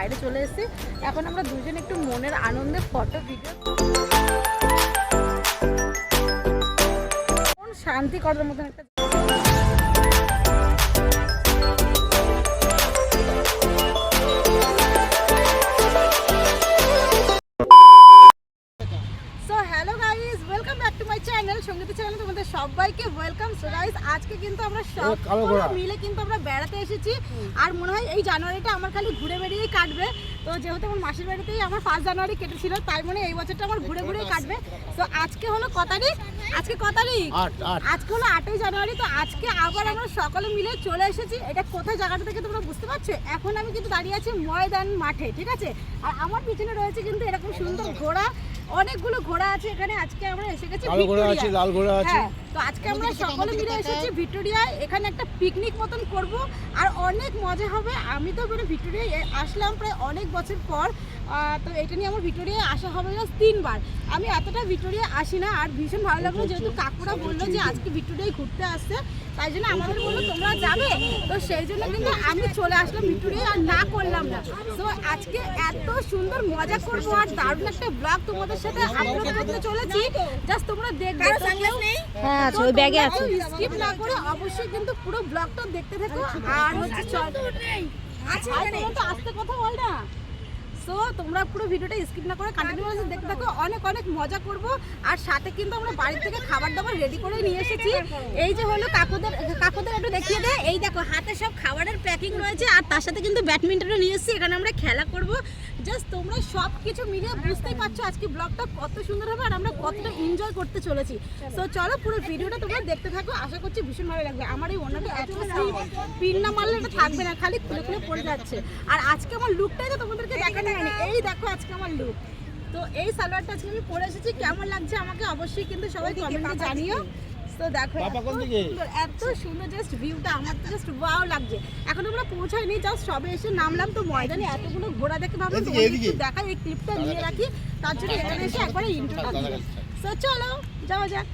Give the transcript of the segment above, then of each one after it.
বাইরে চলে এসেছি। এখন আমরা দুজন একটু মনের আনন্দে ফটো ভিডিও শান্তি করার মতন একটা সঙ্গীত চ্যানেলে তোমাদের সবাইকে ওয়েলকাম। সো গাইস, আজকে কিন্তু আমরা সব মিলে কিন্তু আমরা বেড়াতে এসেছি। আর মনে হয় এই জানুয়ারিটা আমার খালি ঘুরে বেড়িয়েই কাটবে। তো যেহেতু আমার মাসির বাড়িতেই আমার 1 জানুয়ারি কেটেছিল, তাই মনে এই বছরটা আমার ঘুরে ঘুরেই কাটবে। তো আজকে হলো কত তারিখ? আজকে কত তারিখ? আজকে হলো 8ই জানুয়ারি। তো আজকে আবার আমরা সকলে মিলে চলে এসেছি। এটা কোথায় জায়গাটা থেকে তোমরা বুঝতে পারছো? এখন আমি কিন্তু দাঁড়িয়ে আছি ময়দান মাঠে, ঠিক আছে? আর আমার পিছনে রয়েছে কিন্তু এরকম সুন্দর ঘোড়া, অনেকগুলো ঘোড়া আছে এখানে। আজকে আমরা এসে গেছি ভিক্টোরিয়া, লাল ঘোড়া আছে। তো আজকে আমরা সকলে মিলে এসেছি ভিক্টোরিয়ায়। এখানে একটা পিকনিক মতন করব আর অনেক মজা হবে। আমি তো মানে ভিক্টোরিয়ায় আসলাম প্রায় অনেক বছর পর। তো এটা নিয়ে আমার ভিক্টোরিয়ায় আসা হবে জাস্ট 3 বার। আমি এতটা ভিক্টোরিয়ায় আসি না। আর ভীষণ ভালো লাগলো যেহেতু কাকুরা বললো যে আজকে ভিক্টোরিয়ায় ঘুরতে আসছে, তাই জন্য আমাদের বললো তোমরা যাবে। তো সেই জন্য কিন্তু আমি চলে আসলাম ভিক্টোরিয়ায়, আর না করলাম না। তো আজকে এত সুন্দর মজা করবো আর দারুণ একটা ব্লগ তোমাদের সাথে আপলোড করতে চলেছি। জাস্ট তোমরা দেখবে। হ্যাঁ আছে, ওই ব্যাগে আছে। স্কিপ না করে অবশ্যই কিন্তু পুরো ব্লগটা দেখতে থাকো। আর হচ্ছে চল আচ্ছা তো আস্তে কথা বল না। তো তোমরা পুরো ভিডিওটা স্কিপ না করে কন্টিনিউয়াসলি দেখতে থাকো। অনেক অনেক মজা করব। আর সাথে কিন্তু আমরা বাড়ি থেকে খাবার দাবার রেডি করে নিয়ে এসেছি। এই যে হলো কাকুদের একটু দেখিয়ে দে। এই দেখো হাতে সব খাবারের প্যাকিং রয়েছে। আর তার সাথে কিন্তু ব্যাডমিন্টনও নিয়ে এসেছি। এখানে আমরা খেলা করব। জাস্ট তোমরা সব কিছু মিলিয়ে বুঝতেই পারছো আজকে ব্লগটা কত সুন্দর হবে আর আমরা কতটা এনজয় করতে চলেছি। তো চলো পুরো ভিডিওটা তোমরা দেখতে থাকো। আশা করছি ভীষণ ভালো লাগবে। আমার এই ওনাটা এত পিন না মারলে এটা থাকবে না, খালি খুলে খুলে পড়ে যাচ্ছে। আর আজকে আমার লুকটাই তো তোমাদেরকে দেখানো হয়নি। এই দেখো আজকে আমার লুক। তো এই সালোয়ারটা আজকে আমি পরে এসেছি। কেমন লাগছে আমাকে অবশ্যই কিন্তু সবাই কমেন্টে জানিও। তো দেখো এত সুন্দর জাস্ট ভিউটা, আমার তো জাস্ট ওয়াও লাগছে। এখন আমরা পৌঁছাইনি, জাস্ট সবে এসে নামলাম। তো ময়দানে এতগুলো ঘোড়া দেখে ভাবলাম তোমাদের দেখাই, এই ক্লিপটা নিয়ে রাখি। তার জন্য এখানে এসে একবারে ইন্ট্রোটা দিলাম। তো চলো যাওয়া যাক।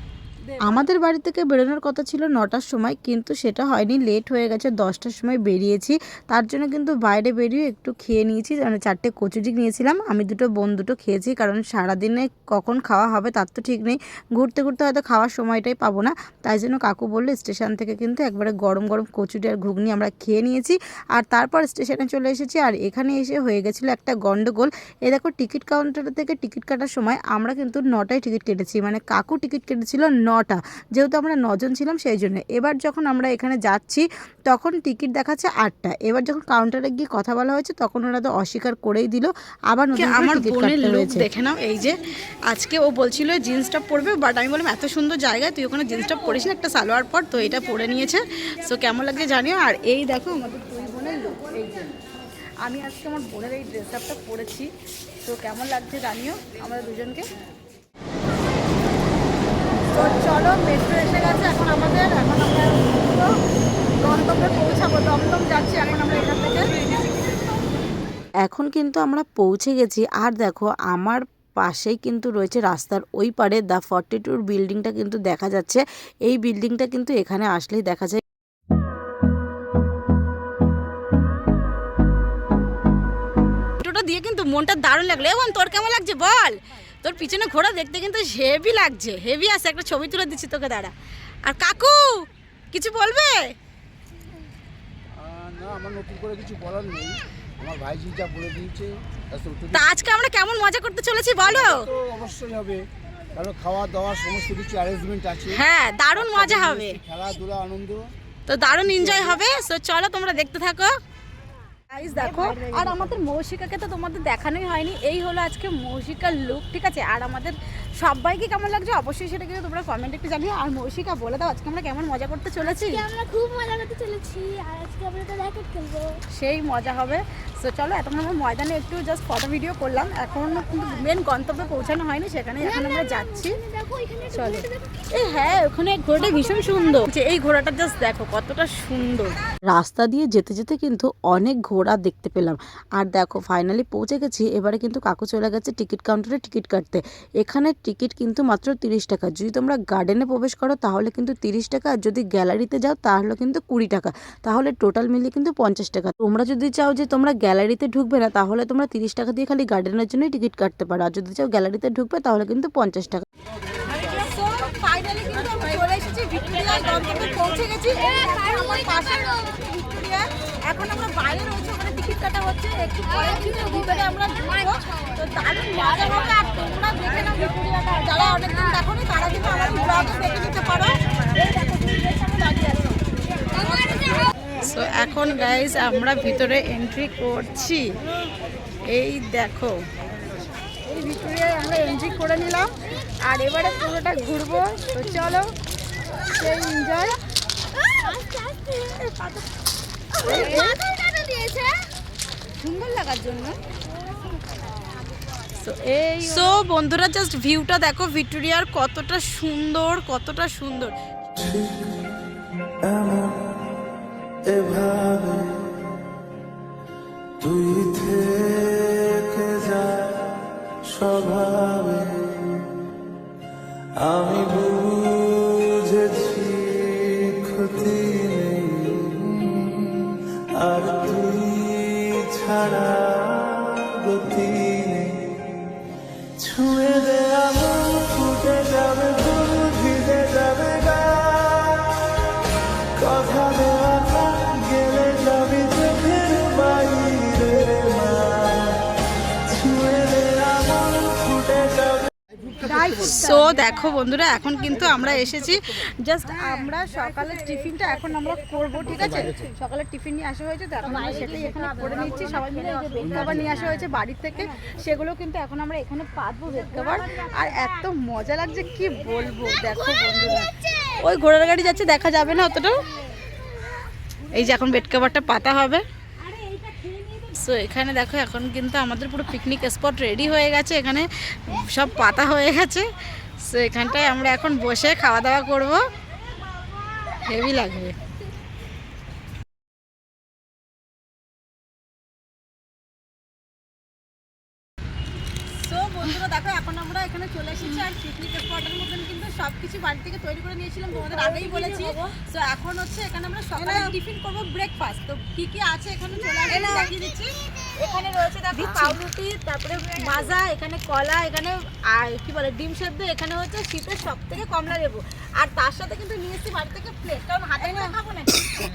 আমাদের বাড়ি থেকে বেরোনোর কথা ছিল 9টার সময়, কিন্তু সেটা হয়নি, লেট হয়ে গেছে। 10টার সময় বেরিয়েছি। তার জন্য কিন্তু বাইরে বেরিয়ে একটু খেয়ে নিয়েছি। মানে 4টে কচুরি নিয়েছিলাম, আমি দুটো বোন দুটো খেয়েছি। কারণ সারাদিনে কখন খাওয়া হবে তার তো ঠিক নেই। ঘুরতে ঘুরতে হয়তো খাওয়ার সময়টাই পাবো না। তাই জন্য কাকু বললো স্টেশন থেকে কিন্তু একবারে গরম গরম কচুরি আর ঘুগনি আমরা খেয়ে নিয়েছি। আর তারপর স্টেশনে চলে এসেছি। আর এখানে এসে হয়ে গেছিলো একটা গন্ডগোল। এই দেখো টিকিট কাউন্টার থেকে টিকিট কাটার সময় আমরা কিন্তু 9টায় টিকিট কেটেছি। মানে কাকু টিকিট কেটেছিল 9টা, যেহেতু আমরা 9 জন ছিলাম সেই জন্য। এবার যখন আমরা এখানে যাচ্ছি তখন টিকিট দেখাচ্ছে 8টা। এবার যখন কাউন্টারে গিয়ে কথা বলা হয়েছে তখন ওরা তো অস্বীকার করেই দিল। আবার আমার বোনের লুক দেখে নাও। এই যে আজকে ও বলছিল জিন্স টপ পরবে, বাট আমি বললাম এত সুন্দর জায়গায় তুই ওখানে জিন্স টপ পরিস না, একটা সালোয়ার পর। তো এটা পরে নিয়েছে। সো কেমন লাগছে জানিও। আর এই দেখো আমাদের দুই বোনের লুক। এই যে আমি আজকে আমার বোনের এই ড্রেস আপটা পরেছি। তো কেমন লাগছে জানিও আমাদের দুজনকে। তো চলো, মেট্রো এসে গেছে এখন আমাদের। এখন আমরা গন্তব্যে পৌঁছাবো। দমদম যাচ্ছি এখন আমরা এখান থেকে। এখন কিন্তু আমরা পৌঁছে গেছি। আর দেখো আমার পাশেই কিন্তু রয়েছে রাস্তার ওই পারে দ্য 42 বিল্ডিংটা কিন্তু দেখা যাচ্ছে। এই বিল্ডিংটা কিন্তু এখানে আসলেই দেখা যায়। মেট্রোটা দিয়ে কিন্তু মনটা দারুণ লাগলো। এবং তোর কেমন লাগছে বল? তোর পিছনে ঘোড়া দেখতে কিন্তু হেভি লাগছে, হেভি আছে। একটা ছবি তুলে দিচ্ছি তোকে, দাঁড়া। আর কাকু কিছু বলবে না? আমার নতুন করে কিছু বলার নেই, আমার ভাইজি যা বলে দিয়েছে। তা আজকে আমরা কেমন মজা করতে চলেছি বলো? তো অবশ্যই হবে, কারণ খাওয়া দাওয়া সমস্ত কিছু অ্যারেঞ্জমেন্ট আছে। হ্যাঁ, দারুণ মজা হবে, খেলাধুলা আনন্দ, তো দারুণ এনজয় হবে। সো চলো তোমরা দেখতে থাকো। গাইস দেখো, আর আমাদের মৌসিকাকে তো তোমাদের দেখানোই হয়নি। এই হলো আজকে মৌসিকার লুক, ঠিক আছে? আর আমাদের সবাইকে কেমন লাগছে অবশ্যই সেটা কিন্তু তোমরা কমেন্টে একটু জানিও। আর মৌসিকা বলে দাও আজকে আমরা কেমন মজা করতে চলেছি। আমরা খুব মজা করতে চলেছি। আর আজকে আমরা তো র্যাকেট খেলবো, সেই মজা হবে। সো চলো, এতক্ষণ আমরা ময়দানে একটু জাস্ট ফটো ভিডিও করলাম। এখন কিন্তু মেন গন্তব্যে পৌঁছানো হয়নি, সেখানে এখন আমরা যাচ্ছি। চলো। এই হ্যাঁ, ওখানে ঘোড়াটা ভীষণ সুন্দর। এই ঘোড়াটা জাস্ট দেখো কতটা সুন্দর। রাস্তা দিয়ে যেতে যেতে কিন্তু অনেক ঘোড়া দেখতে পেলাম। আর দেখো ফাইনালি পৌঁছে গেছি। এবারে কিন্তু কাকু চলে গেছে টিকিট কাউন্টারে টিকিট কাটতে। এখানে টিকিট কিন্তু মাত্র 30 টাকা। যদি তোমরা গার্ডেনে প্রবেশ করো তাহলে কিন্তু 30 টাকা, আর যদি গ্যালারিতে যাও তাহলে কিন্তু 20 টাকা। তাহলে টোটাল মিলিয়ে কিন্তু 50 টাকা। তোমরা যদি চাও যে তোমরা গ্যালারিতে ঢুকবে না, তাহলে তোমরা 30 টাকা দিয়ে খালি গার্ডেনের জন্যই টিকিট কাটতে পারো, আর যদি চাও গ্যালারিতে ঢুকবে তাহলে কিন্তু 50 টাকা। সো ফাইনালি কিন্তু আমরা চলে এসেছি ভিক্টোরিয়ার গন্তব্যে পৌঁছে গেছি। আমার পাশে ভিক্টোরিয়া, এখন আমরা বাইরে রয়েছে, ওখানে টিকিট কাটা হচ্ছে, একটু পরে কিন্তু ভিতরে আমরা ঢুকবো। তো দারুণ মজা হবে, আর তোমরা দেখে নাও ভিক্টোরিয়াটা, যারা অনেকদিন দেখোনি তারা কিন্তু আমার ব্লগে দেখে নিতে পারো। এই দেখো ভিক্টোরিয়ার সামনে দাঁড়িয়ে আছি। সো এখন গাইজ আমরা ভিতরে এন্ট্রি করছি। এই দেখো, এই ভিক্টোরিয়ায় আমরা এন্ট্রি করে নিলাম, আর এবারে পুরোটা ঘুরবো। তো চলো, সেই এনজয়। সুন্দর লাগার জন্য। সো বন্ধুরা জাস্ট ভিউটা দেখো ভিক্টোরিয়ার, কতটা সুন্দর, কতটা সুন্দর। এভাবে তুই থেকে যা স্বভাবে, আমি বুঝেছি ক্ষতি নেই, আর তুই ছাড়া গতি নেই। ছুঁয়ে দে আগুন, ফুটে যাবে ফুল, ভিজে যাবে গা, কথা দেওয়া গেলে যাবি চোখের বাইরে মা, ছুঁয়ে দে আগুন, ফুটে যাবে। সো দেখো বন্ধুরা, এখন কিন্তু আমরা এসেছি, জাস্ট আমরা সকালের টিফিনটা এখন আমরা করবো, ঠিক আছে? সকালের টিফিন নিয়ে আসা হয়েছে, তো এখন আমরা সেটাই এখানে করে নিচ্ছি সবাই মিলে। এই যে ভেজ খাবার নিয়ে আসা হয়েছে বাড়ির থেকে, সেগুলো কিন্তু এখন আমরা এখানে পাতবো ভেজ খাবার। আর এত মজা লাগছে কি বলবো, দেখো বন্ধুরা, ওই ঘোড়ার গাড়ি যাচ্ছে, দেখা যাবে না অতটা। এই যে এখন বেড কভারটা পাতা হবে। সো এখানে দেখো এখন কিন্তু আমাদের পুরো পিকনিক স্পট রেডি হয়ে গেছে, এখানে সব পাতা হয়ে গেছে। সো এখানটায় আমরা এখন বসে খাওয়া দাওয়া করব, হেভি লাগবে। তো বন্ধুরা দেখো, এখন আমরা এখানে চলে এসেছি, আর পিকনিক স্পটের মতন কিন্তু সবকিছু বাড়ি থেকে তৈরি করে নিয়েছিলাম, তোমাদের আগেই বলেছি। তো এখন হচ্ছে এখানে আমরা সকালে টিফিন করবো, ব্রেকফাস্ট। তো কি কি আছে এখানে চলে আসে দেখিয়ে দিচ্ছি। এখানে রয়েছে দেখো পাউরুটি, তারপরে মাজা, এখানে কলা, এখানে আর কি বলে ডিম সেদ্ধ, এখানে হচ্ছে শীতের সব থেকে কমলা লেবু, আর তার সাথে কিন্তু নিয়ে এসেছি বাড়ি থেকে প্লেট, কারণ হাতে করে খাবো না।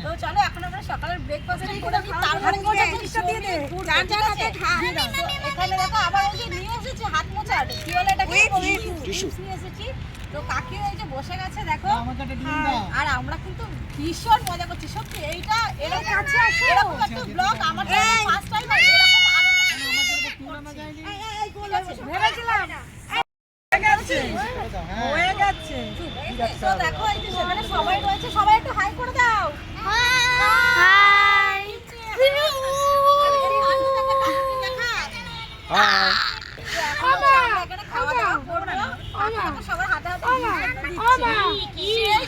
তো চলো এখন আমরা সকালের ব্রেকফাস্ট করে নিই, তারপরে জিনিসটা দিয়ে দে। এখানে দেখো আবার ওই যে নিয়ে এসেছি হাত মোছার, কি বলে এটাকে, নিয়ে এসেছি। তো কাকিও এই যে বসে গেছে দেখো, আর আমরা কিন্তু ভীষণ মজা করছি সত্যি। এইটা এরকম একটা ব্লগ আমার ফার্স্ট টাইম, এরকম ভেবেছিলাম হয়ে গেছে। তো দেখো এই যে সেখানে সবাই রয়েছে, সবাই একটু হাই করে দাও। হাই। খাওয়া দাওয়া করবো, সবার হাতে হাতে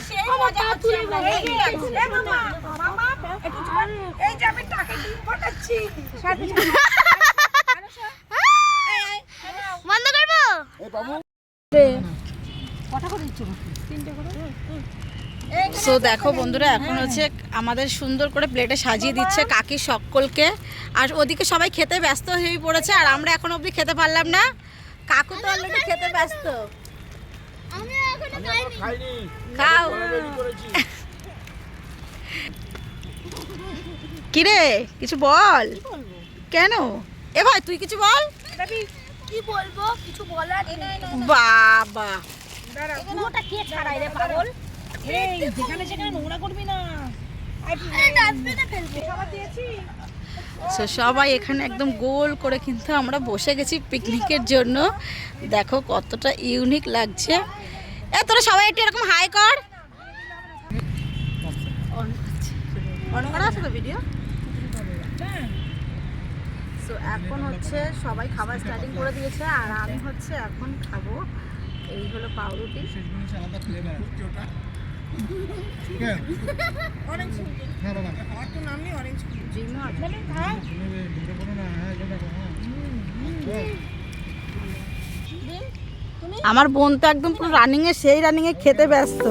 সেই মজা করছি আমরা। এই যে আমি টাকা ডিম পাঠাচ্ছি, বন্ধ করবো। সো দেখো বন্ধুরা, এখন হচ্ছে আমাদের সুন্দর করে প্লেটে সাজিয়ে দিচ্ছে কাকি সকলকে, আর ওদিকে সবাই খেতে ব্যস্ত হয়ে পড়েছে, আর আমরা এখন অবধি খেতে পারলাম না। কাকু তো অলরেডি খেতে ব্যস্ত। আমি এখনো খাইনি। খাও। কিরে কিছু বল। কেন এ ভাই তুই কিছু বল। কি বলবো, কিছু বলার নেই। বাবা পুরোটা কে ছাড়াই রে পাগল। এই যেখানে সেখানে নোংরা করবি না, ডাস্টবিনে ফেলবো। খাবার দিয়েছি। সো সবাই এখানে একদম গোল করে কিন্তু আমরা বসে গেছি পিকনিকের জন্য। দেখো কতটা ইউনিক লাগছে। এ তোরা সবাই একটু এরকম হাই কর। অন করা আছে তো ভিডিও। সো এখন হচ্ছে সবাই খাবার স্টার্টিং করে দিয়েছে, আর আমি হচ্ছে এখন খাবো। এই হলো পাউরুটি, অরেঞ্জ আমার তো নাম নেই, অরেঞ্জ জিমো আছে। আমার বোন তো একদম পুরো রানিংয়ে, সেই রানিংয়ে খেতে ব্যস্ত।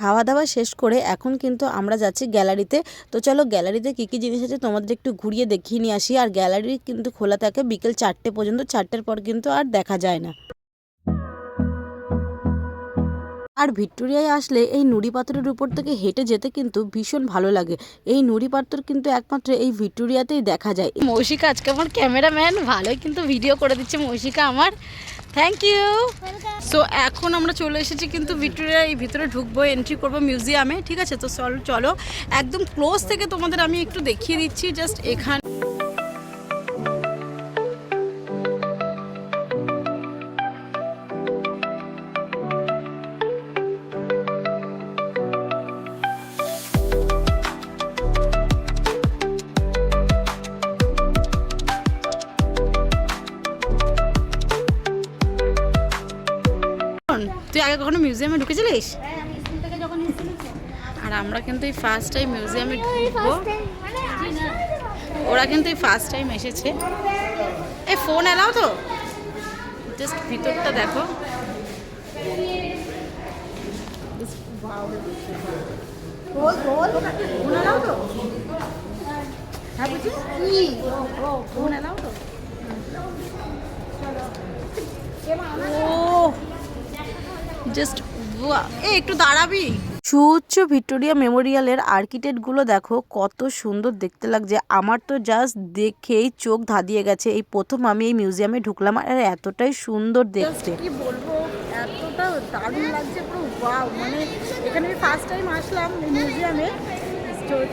খাওয়া দাওয়া শেষ করে এখন কিন্তু আমরা যাচ্ছি গ্যালারিতে। তো চলো গ্যালারিতে কী কী জিনিস আছে তোমাদের একটু ঘুরিয়ে দেখিয়ে নিয়ে আসি। আর গ্যালারি কিন্তু খোলা থাকে বিকেল 4টে পর্যন্ত, 4টের পর কিন্তু আর দেখা যায় না। আর ভিক্টোরিয়ায় আসলে এই নুড়ি পাথরের উপর থেকে হেঁটে যেতে কিন্তু ভীষণ ভালো লাগে। এই নুড়ি পাথর কিন্তু একমাত্র এই ভিক্টোরিয়াতেই দেখা যায়। মৌশিকা আজকে আমার ক্যামেরাম্যান, ভালোই কিন্তু ভিডিও করে দিচ্ছে মৌশিকা আমার, থ্যাংক ইউ। সো এখন আমরা চলে এসেছি কিন্তু ভিক্টোরিয়া এই ভিতরে ঢুকবো, এন্ট্রি করবো মিউজিয়ামে, ঠিক আছে? তো চলো একদম ক্লোজ থেকে তোমাদের আমি একটু দেখিয়ে দিচ্ছি। জাস্ট এখানে তুই আগে কখনো মিউজিয়ামে ঢুকেছিলিস? আর আমরা কিন্তু এই ফার্স্ট টাইম মিউজিয়ামে ঢুকবো। ওরা কিন্তু এই ফার্স্ট টাইম এসেছে। এই ফোন এলাও তো? জাস্ট ভিতরটা দেখো। হ্যাঁ বুঝি ফোন এলাও তো? ও জাস্ট একটু দাঁড়াবি। সুউচ্চ ভিক্টোরিয়া মেমোরিয়ালের আর্কিটেক্টগুলো দেখো কত সুন্দর দেখতে লাগছে। আমার তো জাস্ট দেখেই চোখ ধাঁধিয়ে গেছে। এই প্রথম আমি এই মিউজিয়ামে ঢুকলাম আর এতটাই সুন্দর দেখতে, কি বলবো, এতটা দারুণ লাগছে পুরো ওয়াও। মানে এখানে আমি ফার্স্ট টাইম আসলাম এই মিউজিয়ামে।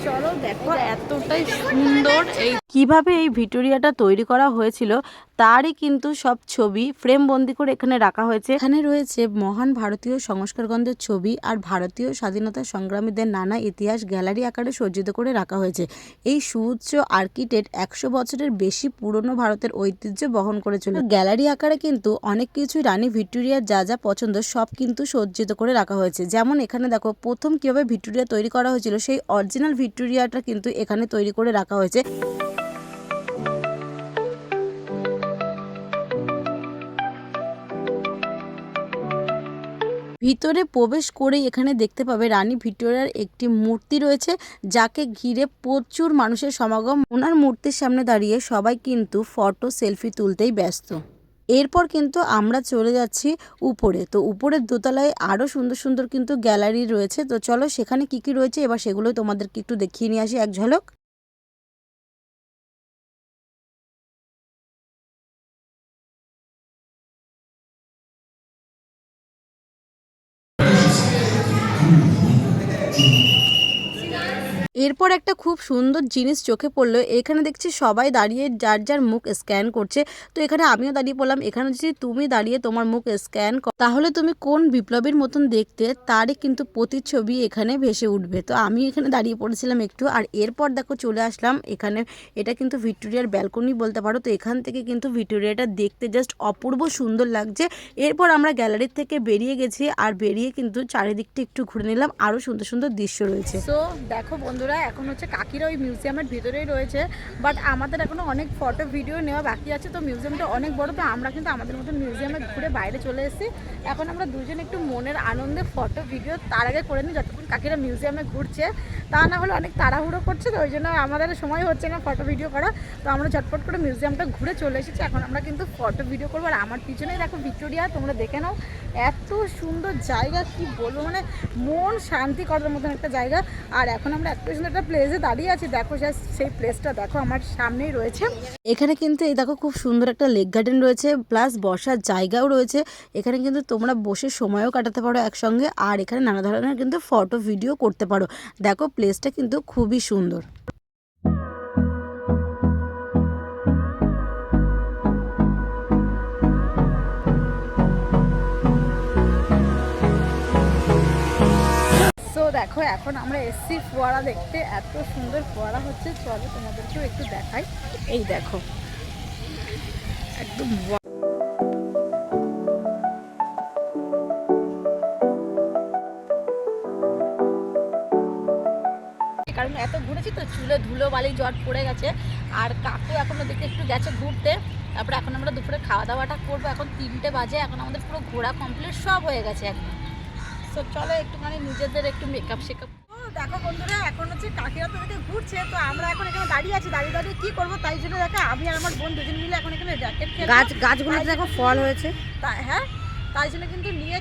চলো দেখো এতটাই সুন্দর। এই কিভাবে এই ভিক্টোরিয়াটা তৈরি করা হয়েছিল তারই কিন্তু সব ছবি ফ্রেম বন্দি করে এখানে রাখা হয়েছে। এখানে রয়েছে মহান ভারতীয় সংস্কারকদের ছবি আর ভারতীয় স্বাধীনতা সংগ্রামীদের নানা ইতিহাস গ্যালারি আকারে সজ্জিত করে রাখা হয়েছে। এই সুউচ্চ আর্কিটেক্ট 100 বছরের বেশি পুরনো ভারতের ঐতিহ্য বহন করেছিল। গ্যালারি আকারে কিন্তু অনেক কিছু রানী ভিক্টোরিয়ার যা যা পছন্দ সব কিন্তু সজ্জিত করে রাখা হয়েছে। যেমন এখানে দেখো প্রথম কিভাবে ভিক্টোরিয়া তৈরি করা হয়েছিল সেই অরিজিনাল ভিক্টোরিয়াটা কিন্তু এখানে তৈরি করে রাখা হয়েছে। ভিতরে প্রবেশ করেই এখানে দেখতে পাবে রানী ভিক্টোরিয়ার একটি মূর্তি রয়েছে, যাকে ঘিরে প্রচুর মানুষের সমাগম। ওনার মূর্তির সামনে দাঁড়িয়ে সবাই কিন্তু ফটো সেলফি তুলতেই ব্যস্ত। এরপর কিন্তু আমরা চলে যাচ্ছি উপরে। তো উপরের দোতলায় আরও সুন্দর সুন্দর কিন্তু গ্যালারি রয়েছে। তো চলো সেখানে কি কি রয়েছে এবার সেগুলো তোমাদেরকে একটু দেখিয়ে নিয়ে আসি এক ঝলক। এরপর একটা খুব সুন্দর জিনিস চোখে পড়লো। এখানে দেখছি সবাই দাঁড়িয়ে যার যার মুখ স্ক্যান করছে। তো এখানে আমিও দাঁড়িয়ে পড়লাম। এখানে যদি তুমি দাঁড়িয়ে তোমার মুখ স্ক্যান তাহলে তুমি কোন বিপ্লবীর মতন দেখতে তারই কিন্তু প্রতিচ্ছবি এখানে ভেসে উঠবে। তো আমি এখানে দাঁড়িয়ে পড়েছিলাম একটু। আর এরপর দেখো চলে আসলাম এখানে, এটা কিন্তু ভিক্টোরিয়ার ব্যালকনি বলতে পারো। তো এখান থেকে কিন্তু ভিক্টোরিয়াটা দেখতে জাস্ট অপূর্ব সুন্দর লাগছে। এরপর আমরা গ্যালারির থেকে বেরিয়ে গেছি আর বেরিয়ে কিন্তু চারিদিকটা একটু ঘুরে নিলাম, আরও সুন্দর সুন্দর দৃশ্য রয়েছে। তো দেখো বন্ধুরা, এখন হচ্ছে কাকিরা ওই মিউজিয়ামের ভিতরেই রয়েছে, বাট আমাদের এখনো অনেক ফটো ভিডিও নেওয়া বাকি আছে। তো মিউজিয়ামটা অনেক বড়, তো আমরা কিন্তু আমাদের মতন মিউজিয়ামে ঘুরে বাইরে চলে এসেছি। এখন আমরা দুজন একটু মনের আনন্দে ফটো ভিডিও তার আগে করে নিই যতক্ষণ কাকিরা মিউজিয়ামে ঘুরছে। তা না হলে অনেক তাড়াহুড়ো করছে, তো ওই জন্য আমাদের সময় হচ্ছে না ফটো ভিডিও করা। তো আমরা ঝটপট করে মিউজিয়ামটা ঘুরে চলে এসেছি। এখন আমরা কিন্তু ফটো ভিডিও করবো। আর আমার পিছনেই দেখো ভিক্টোরিয়া, তোমরা দেখে নাও। এত সুন্দর জায়গা কি বলবো, মানে মন শান্তি করার মতন একটা জায়গা। আর এখন আমরা এত সুন্দর একটা প্লেসে দাঁড়িয়ে আছি, দেখো সেই প্লেসটা দেখো আমার সামনেই রয়েছে। এখানে কিন্তু এই দেখো খুব সুন্দর একটা লেক গার্ডেন রয়েছে, প্লাস বসার জায়গাও রয়েছে। এখানে কিন্তু তোমরা বসে সময়ও কাটাতে পারো একসঙ্গে। আর এখানে নানা ধরনের কিন্তু ফটো ভিডিও করতে পারো। দেখো প্লেসটা কিন্তু খুবই সুন্দর। দেখো এখন আমরা এসছি ফোয়ারা দেখতে, এত সুন্দর ফোয়ারা হচ্ছে, চলো তোমাদেরকেও একটু দেখাই। এই দেখো একদম কারণ এত ঘুরেছি তো চুলে ধুলো বালি জট পড়ে গেছে। আর কাকু এখন ওদিকে একটু গেছে ঘুরতে, তারপরে এখন আমরা দুপুরে খাওয়া দাওয়াটা করবো। এখন 3টে বাজে, এখন আমাদের পুরো ঘোরা কমপ্লিট সব হয়ে গেছে এখন। তো চলো একটুখানি নিজেদের একটু মেকআপ শেকআপ। দেখো বন্ধুরা, এখন হচ্ছে কাকিরা তো এদিকে ঘুরছে, তো আমরা এখন এখানে দাঁড়িয়ে আছি। দাঁড়িয়ে দাঁড়িয়ে কি করবো, তাই জন্য দেখো আমি আর আমার বোন দুজন মিলে এখন এখানে র্যাকেট খেলবো। গাছগুলোতে দেখো ফল হয়েছে, হ্যাঁ, তাই জন্য কিন্তু নিয়ে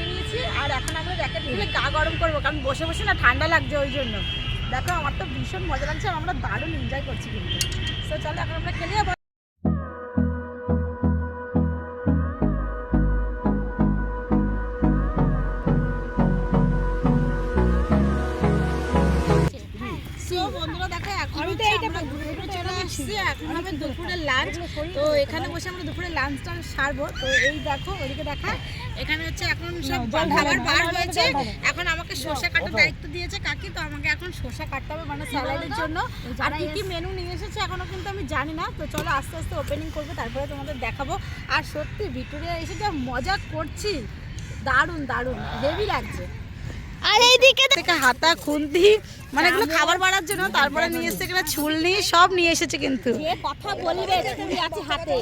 নিয়েছি। আর এখন আমরা র্যাকেট খেলে গা গরম করবো, কারণ বসে বসে না ঠান্ডা লাগছে, ওই জন্য। দেখো আমার তো ভীষণ মজা লাগছে, আর আমরা দারুণ এনজয় করছি কিন্তু। তো চলো এখন আমরা খেলে যাবো। বন্ধুরা দেখো এখন আমরা ঘুরে চলে আসছি, এখন হবে দুপুরের লাঞ্চ। তো এখানে বসে আমরা দুপুরের লাঞ্চটা সারবো। তো এই দেখো ওদিকে দেখা, এখানে হচ্ছে এখন সব খাবার বার হয়েছে। এখন আমাকে শসা কাটার দায়িত্ব দিয়েছে কাকি, তো আমাকে এখন শসা কাটতে হবে মানে স্যালাডের জন্য। আর কি কি মেনু নিয়ে এসেছে এখনো কিন্তু আমি জানি না। তো চলো আস্তে আস্তে ওপেনিং করবো, তারপরে তোমাদের দেখাবো। আর সত্যি ভিক্টোরিয়া এসে যা মজা করছি, দারুণ দারুণ হেভি লাগছে। আর এইদিকে থেকে হাতা খুন্তি মানে এগুলো খাবার বাড়ার জন্য, তারপরে নিয়ে এসেছে এখানে ছুলনি সব নিয়ে এসেছে কিন্তু। যে কথা বলবে ছুরি আছে হাতে।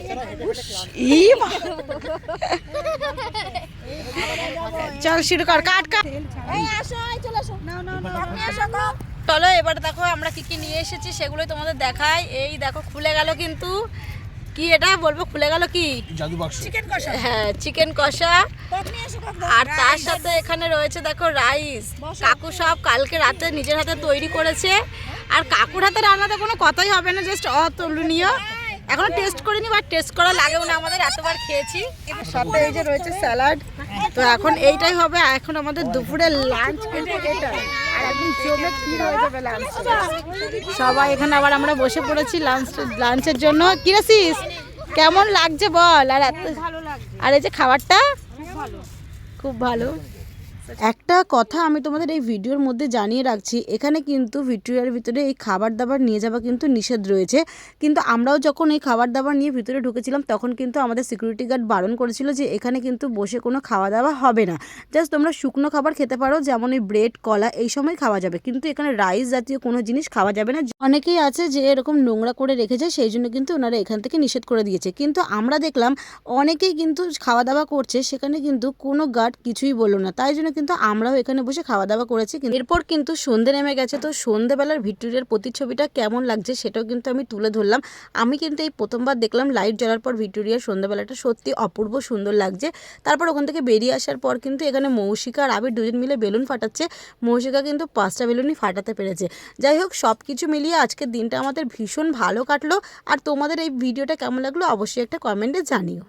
চল শুরু কর, কাট কাট। এই আসো, এই চলে আসো। নাও নাও নাও, আপনি আসো তো। চলো এবার দেখো আমরা কি কি নিয়ে এসেছি সেগুলোই তোমাদের দেখাই। এই দেখো খুলে গেল কিন্তু, কি এটা বলবো, খুলে গেল কি জাদু বাক্স। চিকেন কষা। হ্যাঁ চিকেন কষা। আর তার সাথে এখানে রয়েছে দেখো রাইস। কাকু সব কালকে রাতে নিজের হাতে তৈরি করেছে। আর কাকুর হাতে রান্নাতে কোনো কথাই হবে না, জাস্ট অতুলনীয়। এখনো টেস্ট করিনি, বা টেস্ট করা লাগেও না, আমাদের এতবার খেয়েছি। সাথে এই যে রয়েছে স্যালাড। তো এখন এইটাই হবে এখন আমাদের দুপুরের লাঞ্চ কিন্তু এটা। আর একদম জমে ক্ষীর হয়ে যাবে লাঞ্চ। সবাই এখানে আবার আমরা বসে পড়েছি লাঞ্চের জন্য। কি রেছিস, কেমন লাগছে বল? আর এত ভালো লাগছে, আর এই যে খাবারটা ভালো। খুব ভালো। একটা কথা আমি তোমাদের এই ভিডিওর মধ্যে জানিয়ে রাখছি, এখানে কিন্তু ভিক্টোরিয়ার ভিতরে এই খাবার দাবার নিয়ে যাওয়া কিন্তু নিষেধ রয়েছে। কিন্তু আমরাও যখন এই খাবার দাবার নিয়ে ভিতরে ঢুকেছিলাম তখন কিন্তু আমাদের সিকিউরিটি গার্ড বারণ করেছিল যে এখানে কিন্তু বসে কোনো খাওয়া দাওয়া হবে না, জাস্ট তোমরা শুকনো খাবার খেতে পারো, যেমন এই ব্রেড কলা এই সময় খাওয়া যাবে, কিন্তু এখানে রাইস জাতীয় কোনো জিনিস খাওয়া যাবে না। অনেকেই আছে যে এরকম নোংরা করে রেখেছে, সেই জন্য কিন্তু ওনারা এখান থেকে নিষেধ করে দিয়েছে। কিন্তু আমরা দেখলাম অনেকেই কিন্তু খাওয়া দাওয়া করছে, সেখানে কিন্তু কোনো গার্ড কিছুই বললো না, তাই জন্য কিন্তু আমরাও এখানে বসে খাওয়া দাওয়া করেছি। এরপর কিন্তু সন্ধে নেমে গেছে। তো সন্ধেবেলার ভিক্টোরিয়ার প্রতিচ্ছবিটা কেমন লাগছে সেটাও কিন্তু আমি তুলে ধরলাম। আমি কিন্তু এই প্রথমবার দেখলাম লাইট জ্বলার পর ভিক্টোরিয়ার সন্ধ্যাবেলাটা সত্যি অপূর্ব সুন্দর লাগছে। তারপর ওখান থেকে বেরিয়ে আসার পর কিন্তু এখানে মৌসিকা আর আবির দুজন মিলে বেলুন ফাটাচ্ছে। মৌসিকা কিন্তু 5টা বেলুনই ফাটাতে পেরেছে। যাই হোক, সব কিছু মিলিয়ে আজকের দিনটা আমাদের ভীষণ ভালো কাটলো। আর তোমাদের এই ভিডিওটা কেমন লাগলো অবশ্যই একটা কমেন্টে জানিও।